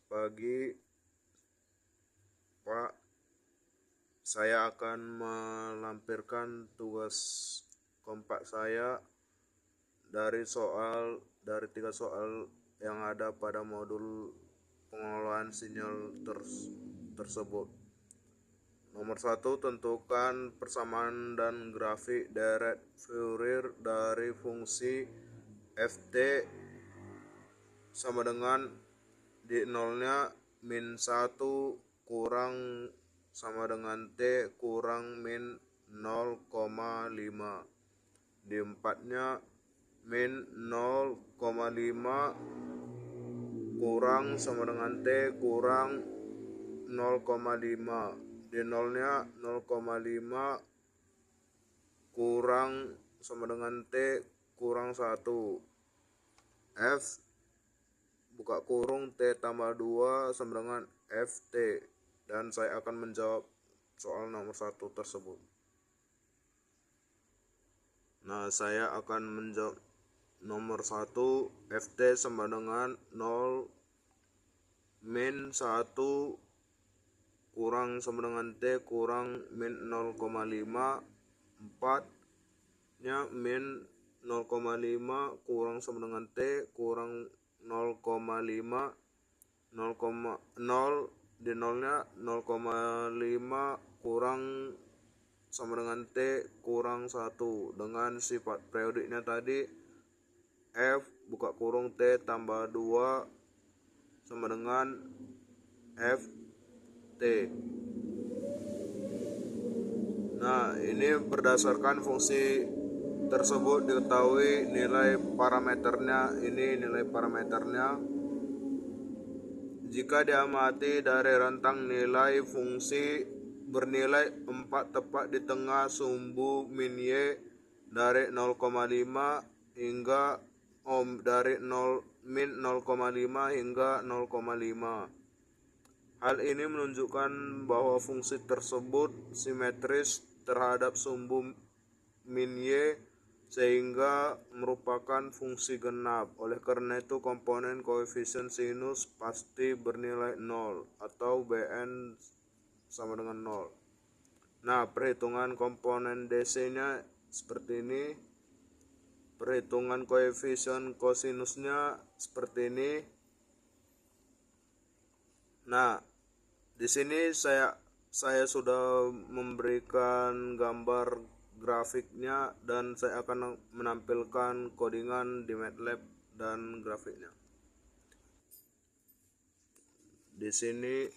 pagi, Pak. Saya akan melampirkan tugas kompak saya dari 3 soal yang ada pada modul pengelolaan sinyal tersebut. Nomor 1, tentukan persamaan dan grafik deret Fourier dari fungsi ft sama dengan di nolnya min 1 kurang sama dengan t kurang min 0,5. Di 4-nya min 0,5 kurang sama dengan t kurang 0,5. Di nolnya 0,5 kurang sama dengan t kurang 1. F buka kurung t tambah 2 sama dengan ft. Dan saya akan menjawab soal nomor 1 tersebut. Nah, saya akan menjawab nomor 1, ft sama dengan 0 min 1 kurang sama dengan t kurang min 0,5. 4-nya min 0,5 kurang sama dengan t kurang 0,5. 0 di nolnya 0,5 kurang sama dengan t kurang 1. Dengan sifat periodiknya tadi f buka kurung t tambah 2 sama dengan ft. Nah, ini berdasarkan fungsi tersebut diketahui nilai parameternya. Ini nilai parameternya. Jika diamati dari rentang nilai fungsi bernilai 4 tepat di tengah sumbu min y dari 0,5 hingga dari min 0,5 hingga 0,5. Hal ini menunjukkan bahwa fungsi tersebut simetris terhadap sumbu min y sehingga merupakan fungsi genap. Oleh karena itu komponen koefisien sinus pasti bernilai 0 atau Bn sama dengan 0. Nah, perhitungan komponen DC-nya seperti ini. Perhitungan koefisien kosinusnya seperti ini. Nah, di sini saya sudah memberikan gambar grafiknya dan saya akan menampilkan codingan di MATLAB dan grafiknya. Di sini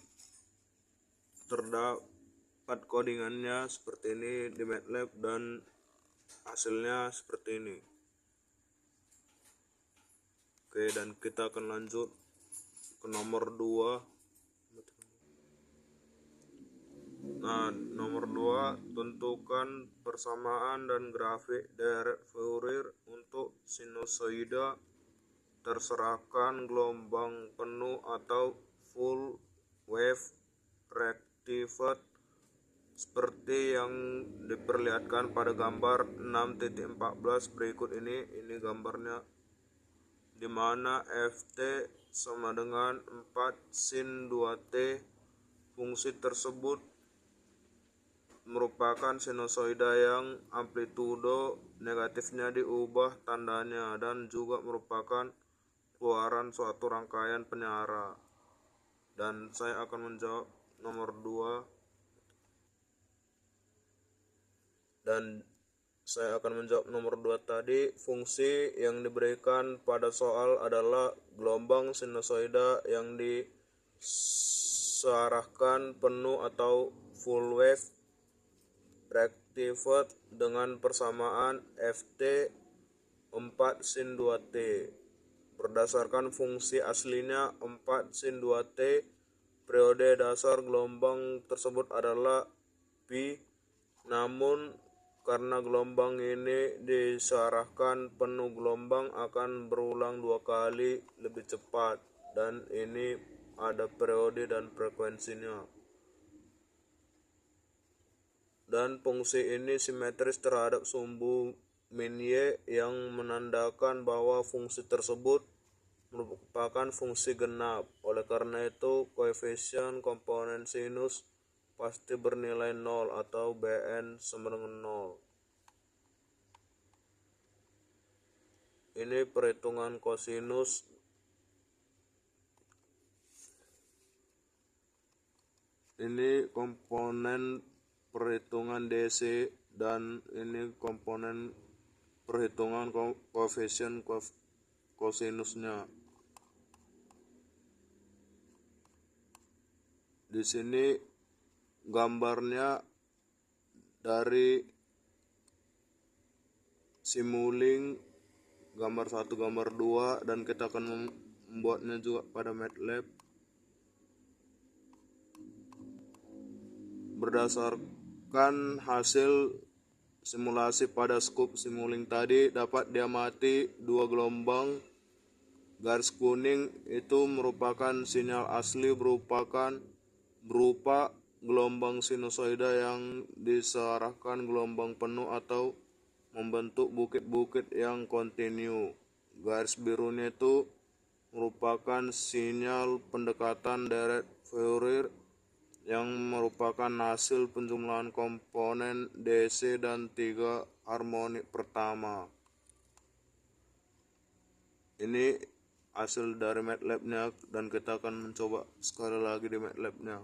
terdapat codingannya seperti ini di MATLAB dan hasilnya seperti ini. Oke, dan kita akan lanjut ke nomor 2. Nah, nomor 2, tentukan persamaan dan grafik deret Fourier untuk sinusoida terserahkan gelombang penuh atau full wave rectified seperti yang diperlihatkan pada gambar 6.14 berikut ini. Ini gambarnya, di mana ft sama dengan 4 sin 2t. Fungsi tersebut merupakan sinusoida yang amplitudo negatifnya diubah tandanya dan juga merupakan keluaran suatu rangkaian penyara. Dan saya akan menjawab nomor 2. Dan saya akan menjawab nomor 2 tadi. Fungsi yang diberikan pada soal adalah gelombang sinusoida yang disearahkan penuh atau full wave rectified dengan persamaan ft 4 sin 2t. Berdasarkan fungsi aslinya 4 sin 2t, periode dasar gelombang tersebut adalah pi. Namun karena gelombang ini disearahkan penuh, gelombang akan berulang 2 kali lebih cepat, dan ini ada periode dan frekuensinya. Dan fungsi ini simetris terhadap sumbu min y yang menandakan bahwa fungsi tersebut merupakan fungsi genap. Oleh karena itu, koefisien komponen sinus pasti bernilai 0 atau Bn sama dengan 0. Ini perhitungan kosinus. Ini komponen perhitungan DC dan ini komponen perhitungan koefisien kosinusnya. Di sini gambarnya dari Simulink gambar 1, gambar 2, dan kita akan membuatnya juga pada MATLAB. Berdasarkan hasil simulasi pada scope Simulink tadi, dapat diamati dua gelombang. Garis kuning itu merupakan sinyal asli berupa gelombang sinusoida yang disearahkan gelombang penuh atau membentuk bukit-bukit yang kontinu. Garis birunya itu merupakan sinyal pendekatan deret Fourier yang merupakan hasil penjumlahan komponen DC dan 3 harmonik pertama. Ini hasil dari MATLAB-nya dan kita akan mencoba sekali lagi di MATLAB-nya.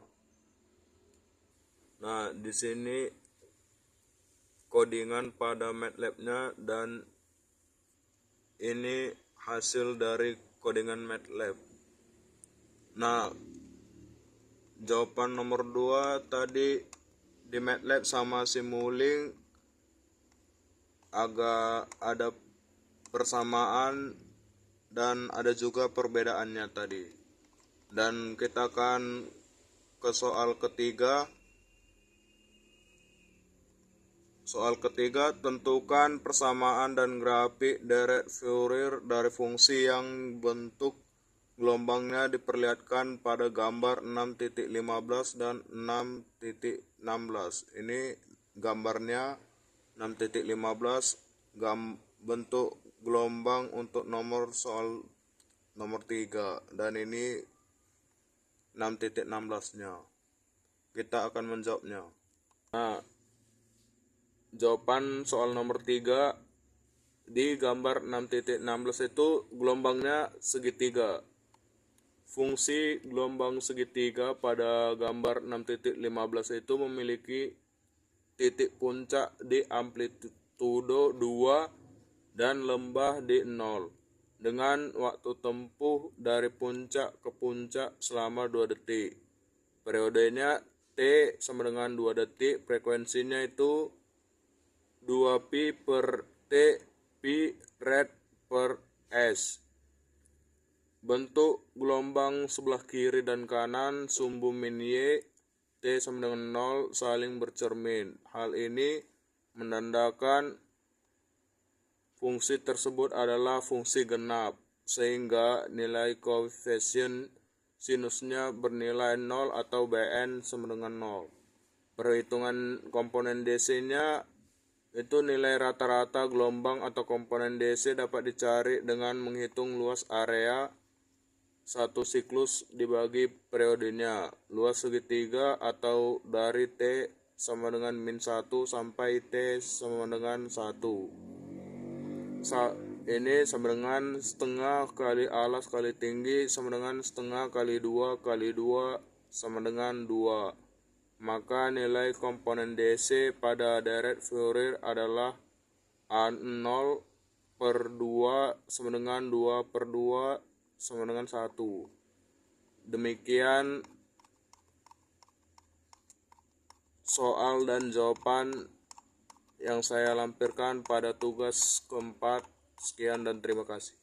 Nah, di sini codingan pada MATLAB-nya dan ini hasil dari codingan MATLAB. Nah, jawaban nomor 2 tadi di MATLAB sama Simulink agak ada persamaan dan ada juga perbedaannya tadi. Dan kita akan ke soal ketiga. Soal ketiga, tentukan persamaan dan grafik deret Fourier dari fungsi yang bentuk gelombangnya diperlihatkan pada gambar 6.15 dan 6.16. Ini gambarnya 6.15, bentuk gelombang untuk soal nomor 3, dan ini 6.16-nya. Kita akan menjawabnya. Nah, jawaban soal nomor 3 di gambar 6.16 itu gelombangnya segitiga. Fungsi gelombang segitiga pada gambar 6.15 itu memiliki titik puncak di amplitudo 2 dan lembah di 0 dengan waktu tempuh dari puncak ke puncak selama 2 detik. Periodenya T sama dengan 2 detik, frekuensinya itu 2pi per T pi rad per S. Bentuk gelombang sebelah kiri dan kanan sumbu min Y T sama dengan 0 saling bercermin. Hal ini menandakan fungsi tersebut adalah fungsi genap, sehingga nilai koefisien sinusnya bernilai 0 atau Bn sama dengan 0. Perhitungan komponen DC-nya itu nilai rata-rata gelombang atau komponen DC dapat dicari dengan menghitung luas area satu siklus dibagi periodenya. Luas segitiga atau dari T sama dengan min 1 sampai T sama dengan 1. Ini sama dengan setengah kali alas kali tinggi sama dengan setengah kali 2 kali 2 sama dengan 2. Maka nilai komponen DC pada deret Fourier adalah A0 per 2 sama dengan 2 per 2 sama dengan 1. Demikian soal dan jawaban yang saya lampirkan pada tugas keempat. Sekian dan terima kasih.